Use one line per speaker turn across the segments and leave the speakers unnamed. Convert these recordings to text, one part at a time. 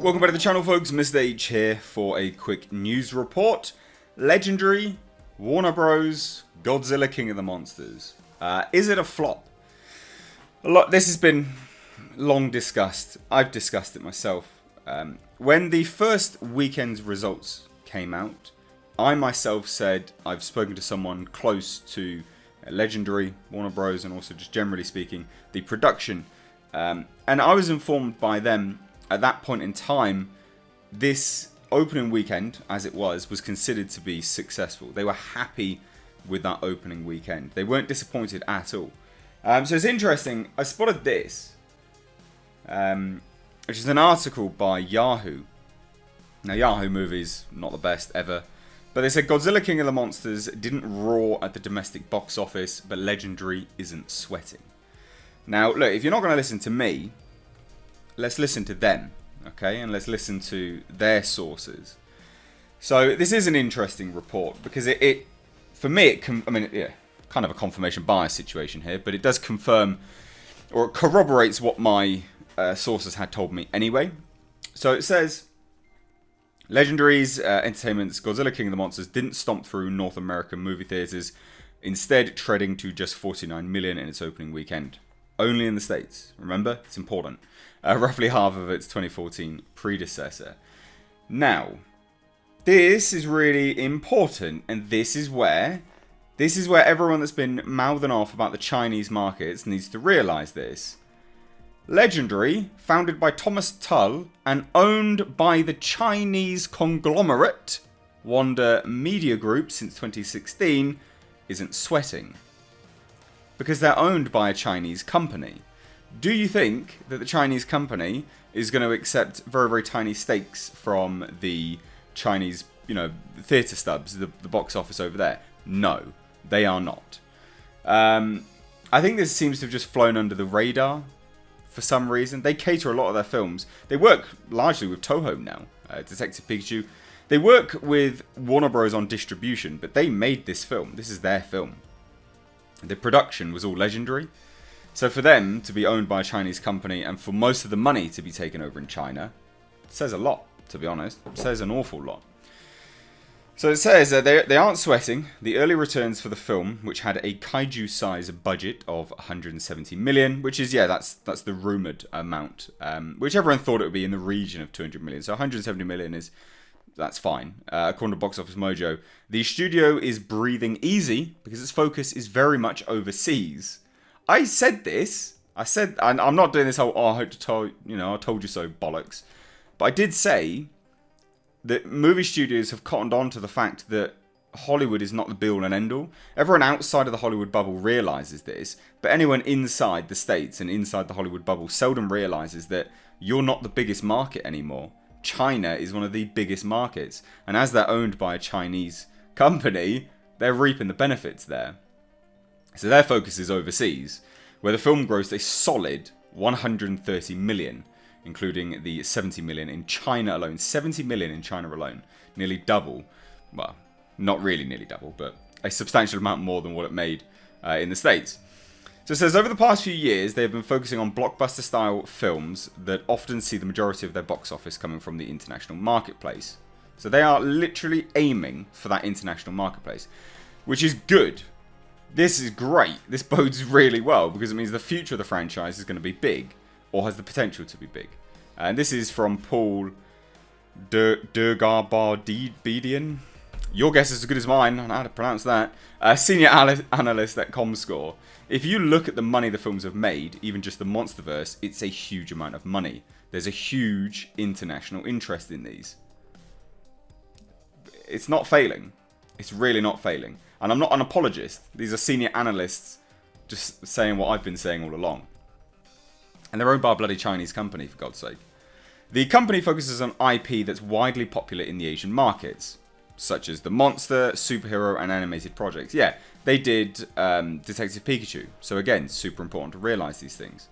Welcome back to the channel, folks. Mr. H here for a quick news report. Legendary, Warner Bros, Godzilla King of the Monsters. Is it a flop? This has been long discussed. I've discussed it myself. When the first weekend's results came out, I myself said I've spoken to someone close to Legendary, Warner Bros, and also just generally speaking, the production. And I was informed by them at that point in time, this opening weekend, as it was considered to be successful. They were happy with that opening weekend. They weren't disappointed at all. So it's interesting. I spotted this, which is an article by Yahoo. Now, Yahoo movies, not the best ever. But they said Godzilla King of the Monsters didn't roar at the domestic box office, but Legendary isn't sweating. Now, look, if you're not going to listen to me, let's listen to them, okay? And let's listen to their sources. So this is an interesting report because it for me, kind of a confirmation bias situation here, but it does confirm or it corroborates what my sources had told me anyway. So it says, Legendary's Entertainment's Godzilla King of the Monsters didn't stomp through North American movie theaters, instead treading to just 49 million in its opening weekend. Only in the States. Remember, it's important. Roughly half of its 2014 predecessor. Now, this is really important, and this is where everyone that's been mouthing off about the Chinese markets needs to realise this. Legendary, founded by Thomas Tull and owned by the Chinese conglomerate Wanda Media Group since 2016, isn't sweating. Because they're owned by a Chinese company. Do you think that the Chinese company is going to accept very, very tiny stakes from the Chinese, theatre stubs, the box office over there? No, they are not. I think this seems to have just flown under the radar for some reason. They cater a lot of their films. They work largely with Toho now, Detective Pikachu. They work with Warner Bros on distribution, but they made this film. This is their film. The production was all Legendary. So for them to be owned by a Chinese company and for most of the money to be taken over in China, it says a lot, to be honest. It says an awful lot. So it says they aren't sweating. The early returns for the film, which had a kaiju-sized budget of 170 million, which is, that's the rumoured amount, which everyone thought it would be in the region of 200 million. So 170 million that's fine. According to Box Office Mojo, the studio is breathing easy because its focus is very much overseas. I said this. And I'm not doing this whole, I told you so bollocks. But I did say that movie studios have cottoned on to the fact that Hollywood is not the be-all and end-all. Everyone outside of the Hollywood bubble realises this, but anyone inside the States and inside the Hollywood bubble seldom realises that you're not the biggest market anymore. China is one of the biggest markets, and as they're owned by a Chinese company, they're reaping the benefits there. So their focus is overseas, where the film grossed a solid 130 million, including the 70 million in China alone. 70 million in China alone. Nearly double. Well, not really nearly double, but a substantial amount more than what it made in the States. So it says, over the past few years, they have been focusing on blockbuster-style films that often see the majority of their box office coming from the international marketplace. So they are literally aiming for that international marketplace, which is good. This is great. This bodes really well because it means the future of the franchise is going to be big, or has the potential to be big. And this is from Paul Durgarbadian. Your guess is as good as mine on how to pronounce that. Senior analyst at Comscore. If you look at the money the films have made, even just the Monsterverse, it's a huge amount of money. There's a huge international interest in these. It's not failing. It's really not failing. And I'm not an apologist. These are senior analysts just saying what I've been saying all along. And they're owned by a bloody Chinese company, for God's sake. The company focuses on IP that's widely popular in the Asian markets, such as the monster, superhero, and animated projects. Yeah, they did Detective Pikachu. So again, super important to realise these things.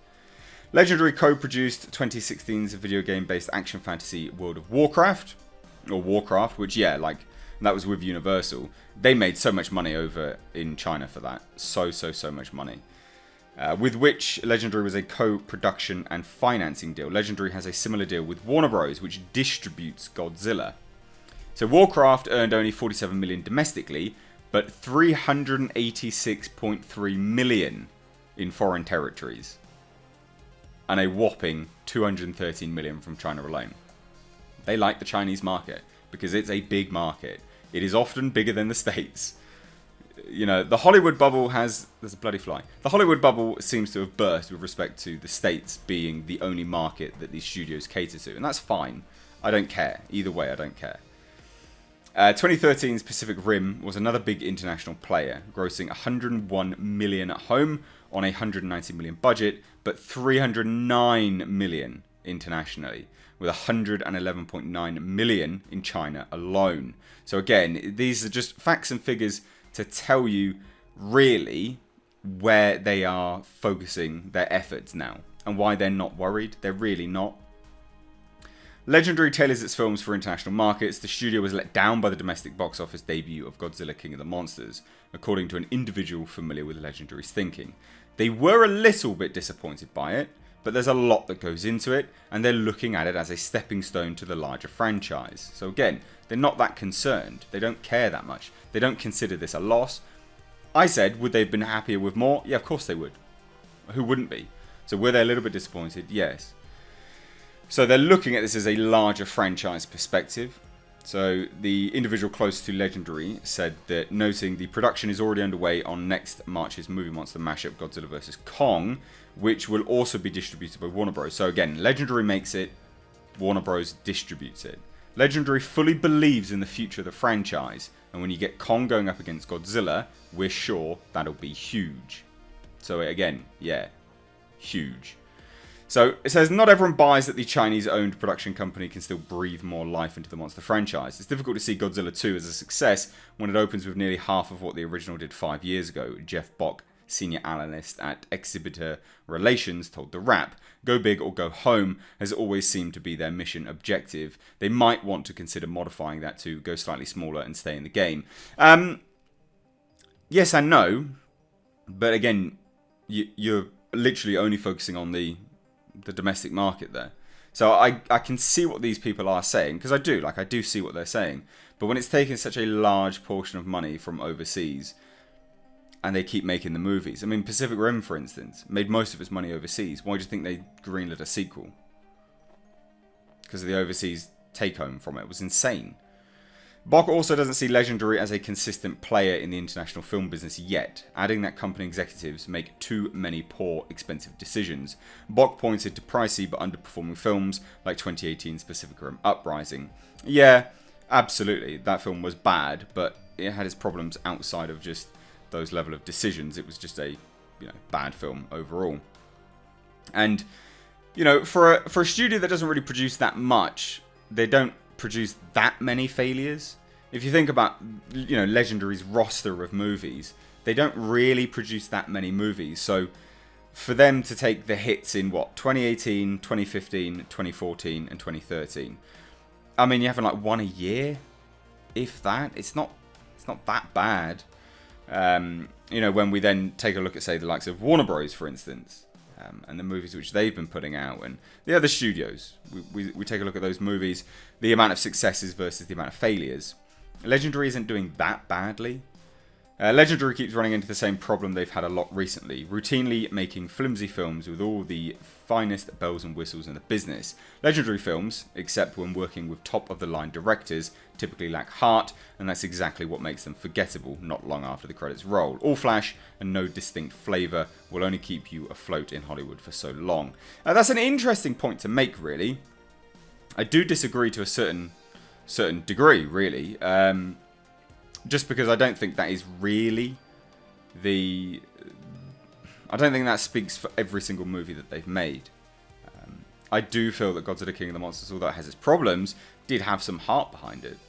Legendary co-produced 2016's video game-based action fantasy World of Warcraft, or Warcraft, which, that was with Universal. They made so much money over in China for that. So much money. with which Legendary was a co-production and financing deal. Legendary has a similar deal with Warner Bros., which distributes Godzilla. So Warcraft earned only 47 million domestically, but 386.3 million in foreign territories. And a whopping 213 million from China alone. They like the Chinese market because it's a big market. It is often bigger than the States. You know, the Hollywood bubble has... There's a bloody fly. The Hollywood bubble seems to have burst with respect to the States being the only market that these studios cater to. And that's fine. I don't care. Either way, I don't care. 2013's Pacific Rim was another big international player, grossing 101 million at home on a 190 million budget, but 309 million internationally, with 111.9 million in China alone. So again, these are just facts and figures to tell you really where they are focusing their efforts now and why they're not worried. They're really not. Legendary tailors its films for international markets. The studio was let down by the domestic box office debut of Godzilla King of the Monsters, according to an individual familiar with Legendary's thinking. They were a little bit disappointed by it, but there's a lot that goes into it, and they're looking at it as a stepping stone to the larger franchise. So again, they're not that concerned. They don't care that much. They don't consider this a loss. I said, would they have been happier with more? Yeah, of course they would. Who wouldn't be? So were they a little bit disappointed? Yes. So they're looking at this as a larger franchise perspective. So the individual close to Legendary said that, noting the production is already underway on next March's movie monster mashup Godzilla vs. Kong, which will also be distributed by Warner Bros. So again, Legendary makes it, Warner Bros. Distributes it. Legendary fully believes in the future of the franchise, and when you get Kong going up against Godzilla, we're sure that'll be huge. So again, yeah, huge. So it says, not everyone buys that the Chinese-owned production company can still breathe more life into the monster franchise. It's difficult to see Godzilla 2 as a success when it opens with nearly half of what the original did 5 years ago. Jeff Bock, senior analyst at Exhibitor Relations, told The Wrap, go big or go home has always seemed to be their mission objective. They might want to consider modifying that to go slightly smaller and stay in the game. Yes and no, but again, you're literally only focusing on the domestic market there. So I can see what these people are saying, because I do see what they're saying. But when it's taking such a large portion of money from overseas, and they keep making the movies. I mean, Pacific Rim, for instance, made most of its money overseas. Why do you think they greenlit a sequel? Because of the overseas take-home from it. It was insane. Bock also doesn't see Legendary as a consistent player in the international film business yet, adding that company executives make too many poor, expensive decisions. Bock pointed to pricey but underperforming films like 2018's Pacific Rim Uprising. Yeah, absolutely, that film was bad, but it had its problems outside of just those level of decisions. It was just a bad film overall. And for a studio that doesn't really produce that much, they don't produce that many failures. If you think about Legendary's roster of movies, they don't really produce that many movies. So for them to take the hits in 2018, 2015, 2014 and 2013, I mean, you're having like one a year, if that. It's not that bad. When we then take a look at, say, the likes of Warner Bros., for instance, and the movies which they've been putting out, and the other studios, we take a look at those movies, the amount of successes versus the amount of failures. Legendary isn't doing that badly. Legendary keeps running into the same problem they've had a lot recently, routinely making flimsy films with all the finest bells and whistles in the business. Legendary films, except when working with top-of-the-line directors, typically lack heart, and that's exactly what makes them forgettable not long after the credits roll. All flash and no distinct flavour will only keep you afloat in Hollywood for so long. That's an interesting point to make, really. I do disagree to a certain degree, really. Just because I don't think that is really I don't think that speaks for every single movie that they've made. I do feel that Godzilla King of the Monsters, although it has its problems, did have some heart behind it,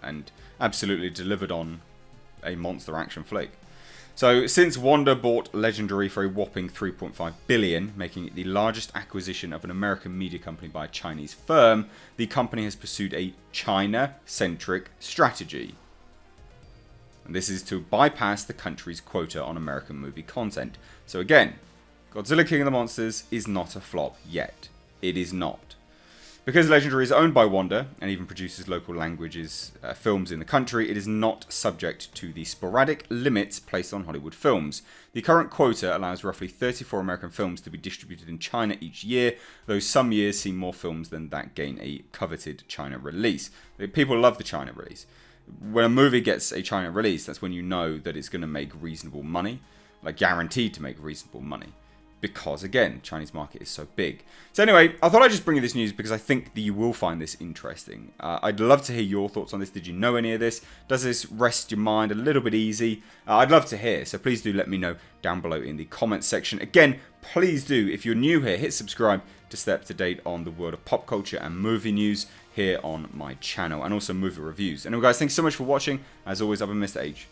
and absolutely delivered on a monster action flick. So, since Wanda bought Legendary for a whopping $3.5 billion, making it the largest acquisition of an American media company by a Chinese firm, the company has pursued a China-centric strategy. And this is to bypass the country's quota on American movie content. So again, Godzilla King of the Monsters is not a flop yet. It is not. Because Legendary is owned by Wanda and even produces local languages films in the country, it is not subject to the sporadic limits placed on Hollywood films. The current quota allows roughly 34 American films to be distributed in China each year, though some years see more films than that gain a coveted China release. People love the China release. When a movie gets a China release, that's when you know that it's going to make reasonable money, like guaranteed to make reasonable money. Because, again, Chinese market is so big. So anyway, I thought I'd just bring you this news because I think that you will find this interesting. I'd love to hear your thoughts on this. Did you know any of this? Does this rest your mind a little bit easy? I'd love to hear, so please do let me know down below in the comments section. Again, please do, if you're new here, hit subscribe to stay up to date on the world of pop culture and movie news here on my channel, and also movie reviews. Anyway, guys, thanks so much for watching. As always, I've been Mr. H.